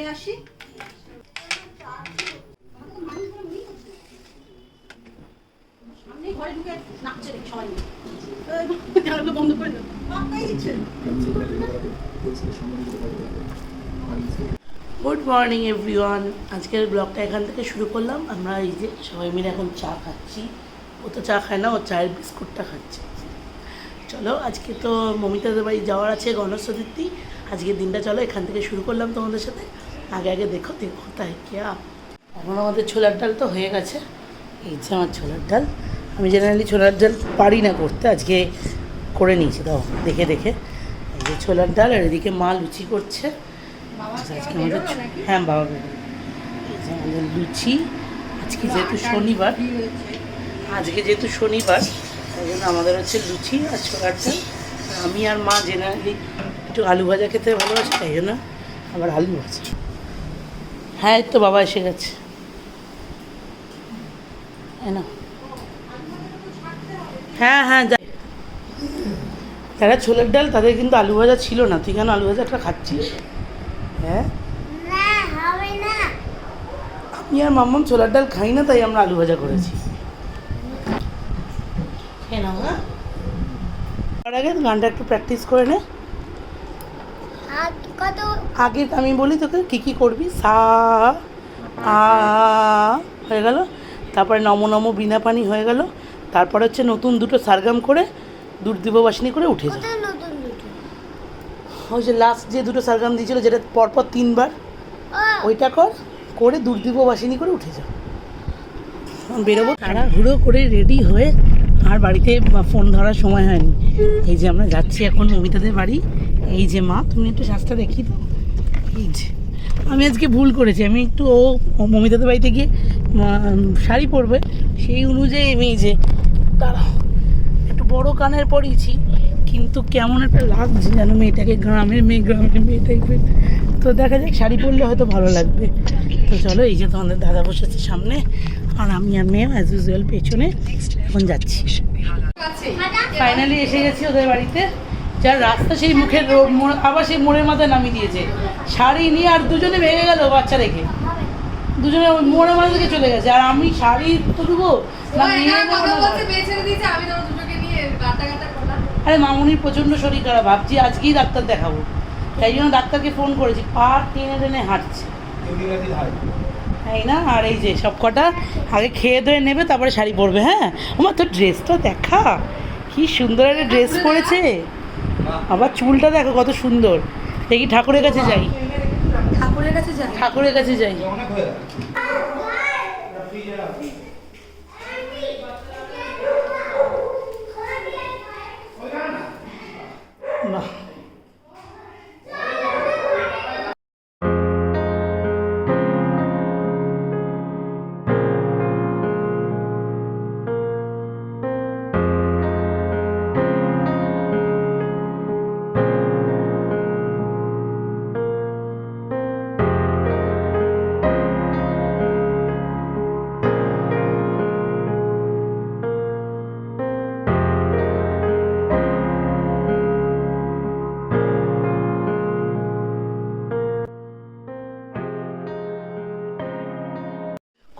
নিয়ে আসি। ঘরে ঢুকে নাচছে দেখি সবাই বন্ধ করে গুড মর্নিং এভরিওয়ান। আজকের ব্লগটা এখান থেকে শুরু করলাম। আমরা এই যে সবাই মিলে এখন চা খাচ্ছি। ও তো চা খায় না, ও চায়ের বিস্কুটটা খাচ্ছে। চলো, আজকে তো মমিতাদের বাড়ি যাওয়ার আছে গণেশ চতুর্থী। আজকের দিনটা চলো এখান থেকে শুরু করলাম তোমাদের সাথে। আগে আগে দেখো তাই কিয়া। এখন আমাদের ছোলার ডাল তো হয়ে গেছে। এই যে আমার ছোলার ডাল। আমি জেনারেলি ছোলার ডাল পারি না করতে, আজকে করে নিয়েছি। দাও দেখে দেখে। এই যে ছোলার ডাল, আর এদিকে মা লুচি করছে। আজকে আমাদের হ্যাঁ বাবা বেরোবে। এই যে আমাদের লুচি। আজকে যেহেতু শনিবার, তাই জন্য আমাদের হচ্ছে লুচি আর ছোলার ডাল। আমি আর মা জেনারেলি একটু আলু ভাজা খেতে ভালোবাসি, তাই জন্য আবার আলু ভাজা। হ্যাঁ, এই তো বাবা এসে গেছে। না হ্যাঁ হ্যাঁ, যাই। যারা ছোলার ডাল তাদের কিন্তু আলু ভাজা ছিল না। তুই কেন আলু ভাজাটা খাচ্ছিস? হ্যাঁ, আমি আর মাম্মাম ছোলার ডাল খাই না, তাই আমরা আলু ভাজা করেছি। খেয়ে নাও। হ্যাঁ, তার আগে গানটা একটু প্র্যাকটিস করে নে। আগে আমি বলি তোকে কী কী করবি। সা আ হয়ে গেল, তারপরে নম নম বিনা পানি হয়ে গেল, তারপরে হচ্ছে নতুন দুটো সারগাম করে দুর্দিববাসিনী করে উঠে যাও। ওই যে লাস্ট যে দুটো সারগাম দিয়েছিল, যেটা পরপর 3 বার, ওইটা করে দুর্দিববাসিনী করে উঠে যাও। বেরোবো তাড়াহুড়ো করে রেডি হয়ে, আর বাড়িতে ফোন ধরার সময় হয়নি। এই যে আমরা যাচ্ছি এখন মমিতাদের বাড়ি। এই যে মা, তুমি একটু শ্বাসটা দেখি তো। এই যে আমি আজকে ভুল করেছি। আমি একটু ও মমিতাদের বাড়িতে গিয়ে শাড়ি পরবে, সেই অনুযায়ী আমি এই যে দাঁড়াও একটু বড় কানের পরিয়েছি, কিন্তু কেমন একটা লাগছে যেন মেয়েটাকে, গ্রামের মেয়ে টাইপের। তো দেখা যাক, শাড়ি পরলে হয়তো ভালো লাগবে। তো চলো, এই যে তোমাদের দাদা বসেছে সামনে, আর আমি আর মেয়ে অ্যাজ ইউজুয়াল পেছনে এখন যাচ্ছি। ফাইনালি এসে গেছি ওদের বাড়িতে। যার রাস্তা সেই মুখের আবার সেই মোড়ের মাথায় নামিয়ে দিয়েছে। শাড়ি নিয়ে আর দুজনে ভেঙে গেল বাচ্চা রেখে, দুজনে মোড়ের মাথা থেকে চলে গেছে। আর আমি শাড়ি তুলবো না, আরে মামুনির প্রচণ্ড শরীর খারাপ, ভাবছি আজকেই ডাক্তার দেখাবো। তাই জন্য ডাক্তারকে ফোন করেছি। পা টেনে টেনে হাঁটছে, তাই না? আর এই যে সব কটা আগে খেয়ে ধুয়ে নেবে, তারপরে শাড়ি পরবে। হ্যাঁ, আমার তো ড্রেসটা দেখা, কি সুন্দর একটা ড্রেস পরেছে। আবার চুলটা দেখো কত সুন্দর। দেখি ঠাকুরের কাছে যাই। বাহ,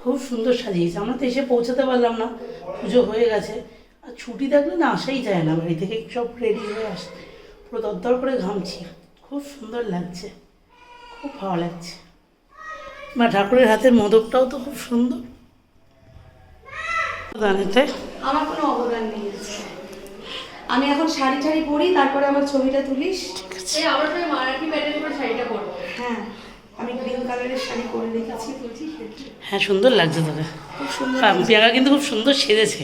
খুব সুন্দর সাজিয়েছে। আমরা তো এসে পৌঁছাতে পারলাম না, পুজো হয়ে গেছে। আর ছুটি থাকলে না আসাই যায় না, বাড়ি থেকে সব রেডি হয়ে আসে, পুরো দরদর করে ঘামছি। খুব সুন্দর লাগছে, খুব ভালো লাগছে। বা ঠাকুরের হাতের মোদকটাও তো খুব সুন্দর। আমার কোনো অবদান নেই। আমি এখন শাড়ি পরি, তারপরে আমার ছবিটা তুলিস। আবার মারাঠি প্যাটার্ন করে শাড়িটা পরবো। হ্যাঁ, আমি গ্রিন কালারের শাড়ি পরে রেখেছি। হ্যাঁ, সুন্দর লাগছে তোকে, খুব সুন্দর। প্রিয়াঙ্কা কিন্তু খুব সুন্দর সেজেছে।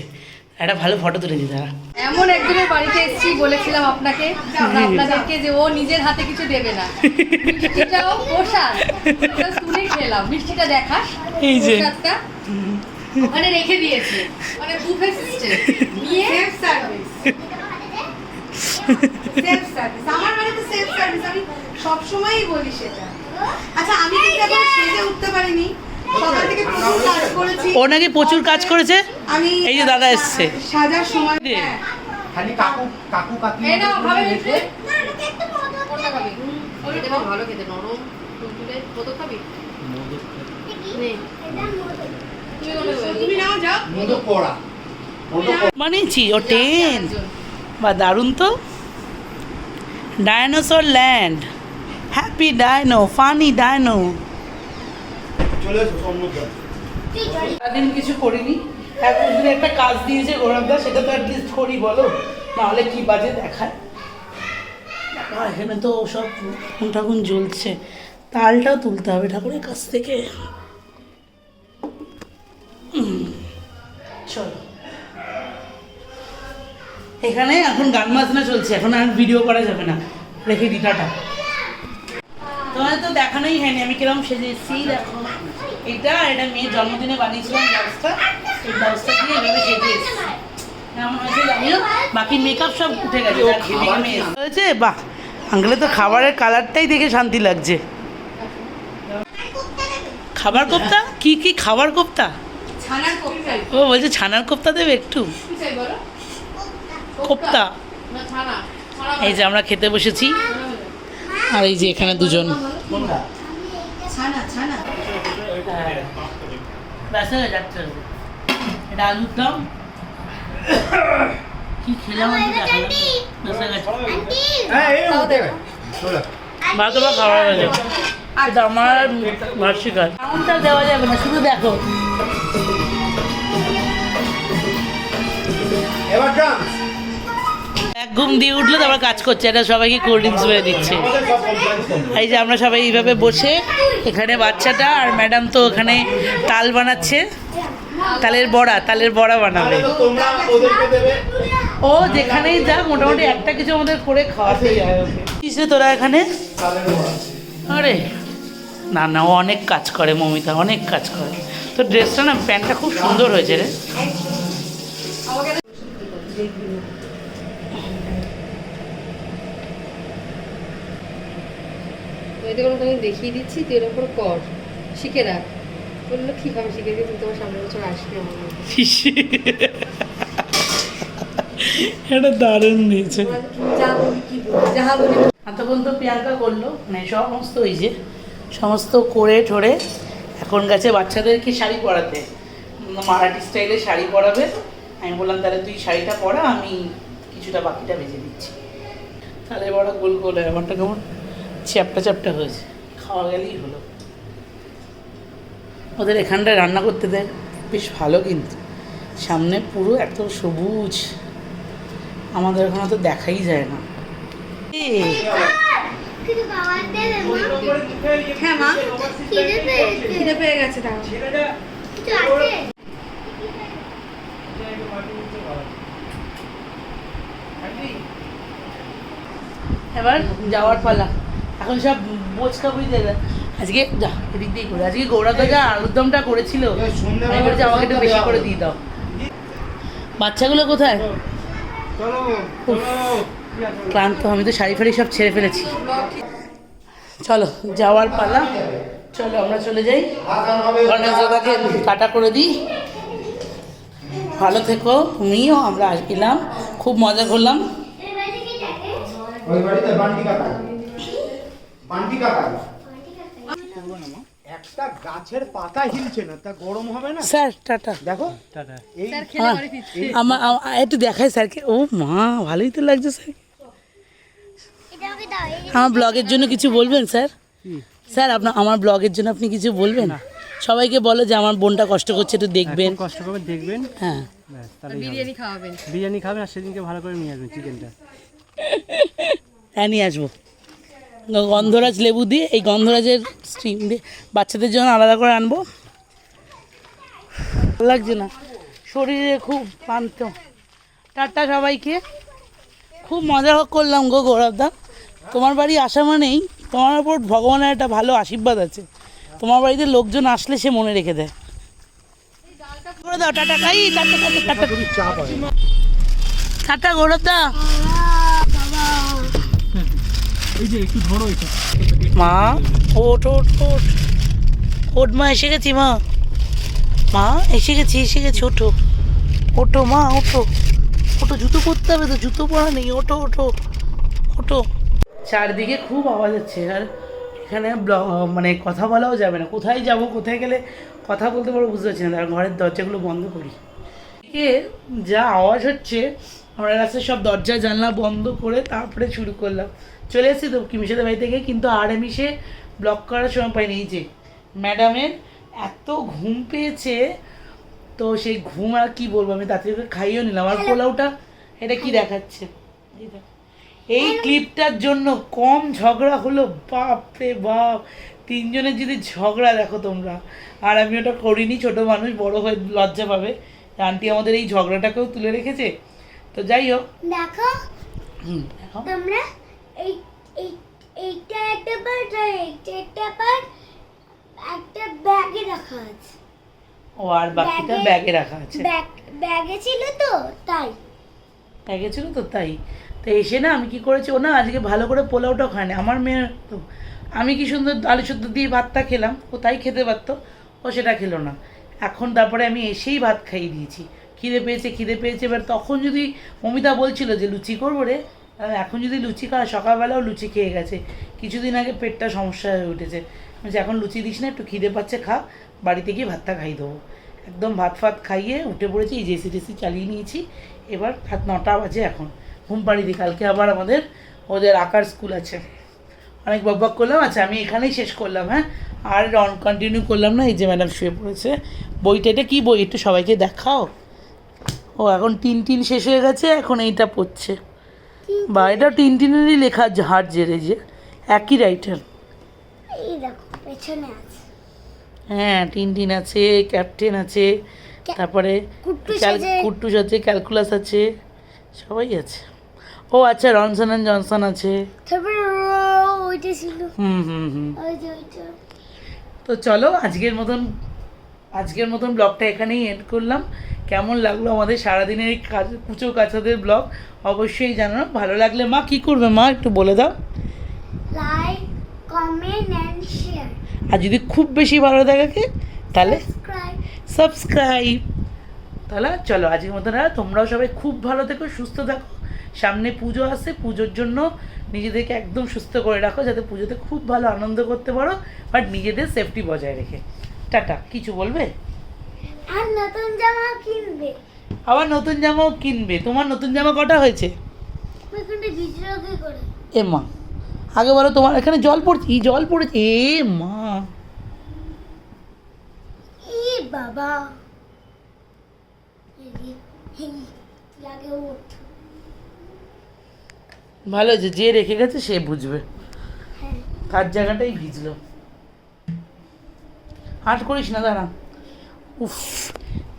একটা ভালো ফটো তুলে দিই তারা। এমন একজনের বাড়িতে এসেছি, বলেছিলাম আপনাদেরকে যে ও নিজের হাতে কিছু দেবে না। মিষ্টিটাও প্রসাদ, শুনে খেলাম। মিষ্টিটা দেখাস, এই যে প্রসাদটা ওখানে রেখে দিয়েছে, মানে বুফে সিস্টেম নিয়ে সেলফ সার্ভিস। আমার বাড়িতে সেলফ সার্ভিস, আমি সবসময়ই বলি সেটা। আচ্ছা, আমি কিন্তু এখন সেজে উঠতে পারিনি, সকাল থেকে প্রচুর কাজ করেছি। ও নাকি প্রচুর কাজ করেছে। আমি এই যে দাদা এসছে, সাজার সময় খালি কাকু কাকি এই নাও, ভাবে মিষ্টি কোনটা খাবি? ওইটা ভালো খেতে, নরম তুলতুলে। কত খাবি নে। তুমি কোনটা খাবে? তুমি নাও যাও। মোদক করা বানিয়েছি ও 10 বা দারুণ তো। Dinosaur land, happy dino, funny dino. চলে এসো সম্মুখে। সারাদিন কিছু করিনি, এখন যদি একটা কাজ দিয়েছে গৌরবদা, সেটা তো অ্যাটলিস্ট করি বলো, নাহলে কি বাজে দেখায়। এখানে তো সব ঠাকুন জ্বলছে, তালটাও তুলতে হবে ঠাকুরের কাছ থেকে। চলো, এখানে এখন গান বাজনা চলছে, এখন আর ভিডিও করা যাবে না, রেখে দি, টাটা। তোমাদের তো দেখানোই হয়নি আমি কিরকম সেজেছি। দেখো, এটা মেয়ের জন্মদিনে বানিয়েছিলাম ব্লাউজটা, এই ব্লাউজটা দিয়ে এভাবে সেজে এসেছি। কেমন হয়েছে জানিও, বাকি মেকআপ সব উঠে গেছে। হয়েছে, বাহ। আঙ্কেলে তো খাবারের কালারটাই দেখে শান্তি লাগছে। খাবার কোপ্তা, কি কি খাবার কোপ্তা? ছানার কোপ্তা। ও বলছে ছানার কোপ্তা দেবে একটু। কি চাই বলো? কোপ্তা। না ছানা। এই যে আমরা খেতে বসেছি, আর এই যে এখানে দুজন। ছানা ছানা। ব্যাস হয়ে যাচ্ছে। এটা আলুর দম, কি খেলাম আমি দেখালাম। ব্যাস হয়ে গেছে। হ্যাঁ এই চলে ভাত বা খাবার হয়ে যাবে। এটা আমার বার্ষিক কাজ, এমনটা দেওয়া যাবে না, শুধু দেখো। এবার ডান্স এক ঘুম দিয়ে উঠলে তারপর কাজ করছে, এটা সবাইকে কোল্ড ড্রিঙ্কস বেড়ে দিচ্ছে। আমাদের সব কমপ্লেন এই যে আমরা সবাই এইভাবে বসে, এখানে বাচ্চাটা আর ম্যাডাম তো ওখানে তাল বানাচ্ছে, তালের বড়া বানাবে। তো তোমরা ওদেরকে দেবে ও যেখানেই যা মোটামুটি একটা কিছু আমাদের করে খাওয়াতে যায় ওকে। কিসে তোরা এখানে? তাদের বড়া আরে না না, ও অনেক কাজ করে, মমিতা অনেক কাজ করে। তো ড্রেসটা না, প্যান্টটা খুব সুন্দর হয়েছে রে। এতে কোনো তুমি দেখিয়ে দিচ্ছি, তুই এর উপর কর, শিখে রাখ। বললো কীভাবে শিখে দিই, তুমি তোমার সামনের বছর আসবে আমার মধ্যে। এটা দারুণ দিয়েছে। যা বলি কি বলি, যাহা বলি। এতক্ষণ তো প্রিয়াঙ্কা করলো, মানে সমস্ত ওই যে সমস্ত করে ঠোরে এখন গেছে বাচ্চাদেরকে শাড়ি পরাতে, মারাঠি স্টাইলে শাড়ি পরাবে। আমি বললাম তাহলে তুই শাড়িটা পরা, আমি কিছুটা বাকিটা ভেজে দিচ্ছি। তাহলে বড় গোল গোল হয়, আমারটা কেমন চ্যাপটা চ্যাপটা হয়েছে, খাওয়া গেলেই হলো। ওদের এখানটায় রান্না করতে দেয় বেশ ভালো, কিন্তু সামনে পুরো এত সবুজ, আমাদের ওখানে তো দেখাই যায় না। হ্যাঁ মা, খিদে পেয়ে গেছে। তাও এবার যাওয়ার পালা, এখন সব বোঝকা বুঝতে দেয়। আজকে যা এদিক দিয়েই করে, আজকে গৌরাদা যা আলুর দমটা করেছিল, আমি বলছি আমাকে একটু বেশি করে দিয়ে দাও। বাচ্চাগুলো কোথায়? ক্লান্ত, আমি তো শাড়ি ফাড়ি সব ছেড়ে ফেলেছি। চলো যাওয়ার পালা, চলো আমরা চলে যাই। গণেশ দাদাকে টাটা করে দিই। ভালো থেকো তুমিও, আমরা এলাম, খুব মজা করলাম। ওই বাড়িতে বান্টি কাকা একটা গাছের পাতা হিলছে না, তা গরম হবে না? Sir tata. দেখো টাটা এই স্যার খেলে বাড়ি ফিরছে। আমার একটু দেখায় স্যারকে। ও মা, ভালোই তো লাগছে স্যার। আমার ব্লগের জন্য কিছু বলবেন স্যার? স্যার আপনার আমার ব্লগের জন্য আপনি কিছু বলবেন? সবাইকে বলো যে আমার বোনটা কষ্ট করছে, একটু দেখবেন। কষ্ট করে দেখবেন, হ্যাঁ ব্যাস তাহলেই হবে। বিরিয়ানি খাওয়াবেন। বিরিয়ানি খাবেন, আর সেদিনকে ভালো করে নিয়ে আসবেন চিকেনটা। হ্যাঁ নিয়ে আসবো। গন্ধরাজ লেবু দিয়ে, এই গন্ধরাজের স্টিম দিয়ে বাচ্চাদের জন্য আলাদা করে আনবো। ভালো লাগছে না, শরীরে খুব ক্লান্ত। টাটা সবাইকে, খুব মজা করলাম গো গৌরবদা। তোমার বাড়ি আসা মানেই তোমার ওপর ভগবানের একটা ভালো আশীর্বাদ আছে। তোমার বাড়িতে লোকজন আসলে সে মনে রেখে দেয়। করে দাও টাটা, খাই টাটা টাটা টাটা টাটা গৌরবদা। এই যে একটু ধরো এটা। মা ওঠ ওঠ ওঠ ওঠ, মা এসে গেছি, মা মা এসে গেছি ওঠো ওঠো মা, ওঠো ওঠো, জুতো পরতে হবে তো, জুতো পরা নেই, ওঠো ওঠো ওঠো। চারদিকে খুব আওয়াজ হচ্ছে, আর এখানে মানে কথা বলাও যাবে না, কোথায় যাব কোথায় গেলে কথা বলতে পারবো বুঝতে পারছি না, তার ঘরের দরজাগুলো বন্ধ করি। এ যা আওয়াজ হচ্ছে আমরা রাস্তায় সব দরজা জানলা বন্ধ করে তারপরে শুরু করলাম। চলে এসেছি তো কিমিসাদের বাড়ি থেকে, কিন্তু আর আমি সে ব্লগ করার সময় পাইনি। এই যে ম্যাডামের এত ঘুম পেয়েছে, তো সেই ঘুম আর কি বলবো, আমি তাড়াতাড়ি করে খাইয়েও নিলাম। আর পোলাওটা এটা কি দেখাচ্ছে, এই ক্লিপটার জন্য কম ঝগড়া হলো, বাপ রে বাপ, তিনজনের যদি ঝগড়া দেখো তোমরা। আর আমি ওটা করিনি, ছোটো মানুষ বড় হয়ে লজ্জা পাবে। আন্টি আমাদের এই ঝগড়াটাকেও তুলে রেখেছে। তো যাই হোক, দেখো দেখো তোমরা এই এই এইটা একটা পার্ট আর এইটা একটা পার্ট একটা ব্যাগে রাখা আছে। ও আর বাকিটা ব্যাগে রাখা আছে। ব্যাগে ছিল তো তাই। ব্যাগে ছিল তো তাই। তো এসে না আমি কি করেছি, ও না আজকে ভালো করে পোলাওটাও খায়নি। আমার মেয়ে তো, আমি কি সুন্দর আলু সেদ্ধ দিয়ে ভাতটা খেলাম, ও তাই খেতে পারতো, ও সেটা খেলো না। এখন তারপরে আমি এসেই ভাত খাইয়ে দিয়েছি। খিদে পেয়েছে। এবার তখন যদি মমিতা বলছিল যে লুচি করবো রে, এখন যদি লুচি খাওয়া, সকালবেলাও লুচি খেয়ে গেছে, কিছুদিন আগে পেটটা সমস্যা হয়ে উঠেছে। বলছি এখন লুচি দিস না, একটু খিদে পাচ্ছে, খা, বাড়িতে গিয়ে ভাতটা খাইয়ে দেবো। একদম ভাত খাইয়ে উঠে পড়েছি, এই জেসি চালিয়ে নিয়েছি। এবার 9টা বাজে, এখন ঘুম পাড়িয়ে দিই। কালকে আবার ওদের আঁকার স্কুল আছে। অনেক বকবক করলাম, আচ্ছা আমি এখানেই শেষ করলাম। হ্যাঁ, আর কন্টিনিউ করলাম না। এই যে ম্যাডাম শুয়ে পড়েছে। বইটা এটা কী বই একটু সবাইকে দেখাও। ও এখন টিন শেষ হয়ে গেছে, এখন এইটা পড়ছে। বা এটা টিনেরই লেখা, হার জেরে, যে একই রাইটার। এই দেখো পেছনে আছে। হ্যাঁ, টিন আছে, ক্যাপ্টেন আছে, তারপরে কুট্টুস আছে, ক্যালকুলাস আছে, সবাই আছে। ও আচ্ছা, রনসন অ্যান্ড জনসন আছে। তারপরে ওইটা ছিল। ওই যে ওইটা। তো চলো আজকের মতন ব্লগটা এখানেই এন্ড করলাম। কেমন লাগলো আমাদের সারাদিনের এই কুচো কাচাদের ব্লগ অবশ্যই জানানো। ভালো লাগলে মা কি করবে, মা একটু বলে দাও। Like, comment and share. আর যদি খুব বেশি ভালো থাকে তাহলে সাবস্ক্রাইব। সাবস্ক্রাইব। তাহলে চলো আজকের মতন, তোমরাও সবাই খুব ভালো থেকো, সুস্থ থাকো। সামনে পুজো আসছে, পুজোর জন্য নিজেদেরকে একদম সুস্থ করে রাখো, যাতে পুজোতে খুব ভালো আনন্দ করতে পারো, বাট নিজেদের সেফটি বজায় রেখে। টাটা। কিছু বলবে? আর নতুন জামা কিনবে। আবার নতুন জামাও কিনবে। তোমার নতুন জামা কটা হয়েছে? ওইখানটা ভিজলো কি করে? এ মা, আগে বলো, তোমার এখানে জল পড়েছে। এ মা, এই বাবা লাগে ওঠ। ভালো হয়েছে, যে রেখে গেছে সে বুঝবে, হ্যাঁ তার জায়গাটাই ভিজলো। হাট করিস না, দাঁড়া। উফ,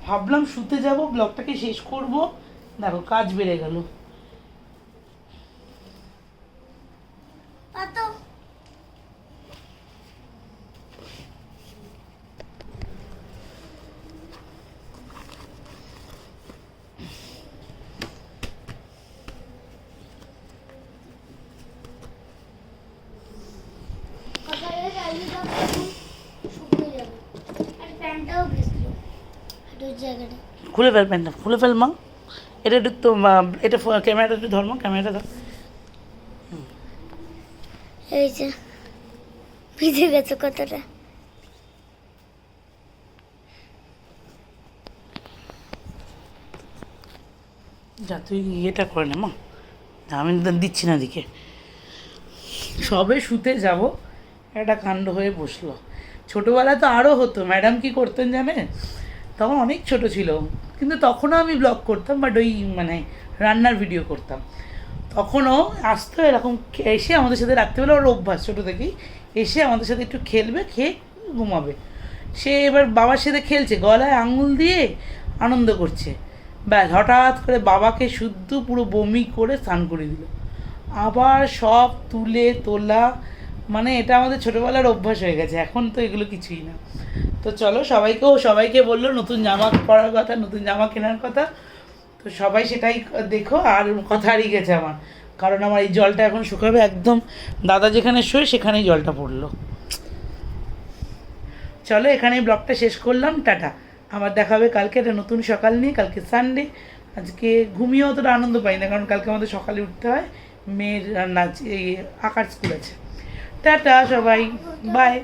ভাবলাম শুতে যাব, ব্লগটাকে শেষ করব, দেখো কাজ বেড়ে গেল। পাতো সকালে চালিয়ে দাও, শুকিয়ে যাবে। আর প্যান্টটাও ভিজলো হাঁটুর জায়গাটা। খুলে ফেল প্যান্টটা, খুলে ফেল মা। এটা একটু তো এটা ক্যামেরাটা একটু ধর্ম, ক্যামেরাটা ধর। এই যে ভিজে গেছে কতটা। যা তুই ইয়েটা করে নে মা, আমি দিচ্ছি না দিকে। সবে শুতে যাব, একটা কাণ্ড হয়ে বসলো। ছোটোবেলায় তো আরও হতো। ম্যাডাম কি করতেন জানে, তখন অনেক ছোট ছিল, কিন্তু তখনও আমি ব্লগ করতাম, বাট ওই রান্নার ভিডিও করতাম। তখনও আসতো এরকম এসে আমাদের সাথে, রাত্রিবেলা ওর অভ্যাস ছোটো থেকেই, এসে আমাদের সাথে একটু খেলবে, খেয়ে ঘুমাবে। সে এবার বাবার সাথে খেলছে, গলায় আঙুল দিয়ে আনন্দ করছে, ব্যাস হঠাৎ করে বাবাকে শুদ্ধ পুরো বমি করে স্নান করে দিল। আবার সব তোলা, মানে এটা আমাদের ছোটোবেলার অভ্যাস হয়ে গেছে, এখন তো এগুলো কিছুই না। তো চলো, সবাইকে বললো নতুন জামা পরার কথা, নতুন জামা কেনার কথা। তো সবাই সেটাই দেখো। আর কথা হারিয়ে গেছে আমার, কারণ আমার এই জলটা এখন শুকাবে একদম। দাদা যেখানে শোয় সেখানেই জলটা পড়লো। চলো এখানেই ব্লগটা শেষ করলাম, টাটা। আবার দেখা হবে কালকে একটা নতুন সকাল নিয়ে। কালকে সানডে, আজকে ঘুমিয়ে অতটা আনন্দ পাই না, কারণ কালকে আমাদের সকালে উঠতে হয়, মেয়ের নাচ এই আঁকার স্কুল আছে। টাটা সবাই, বাই।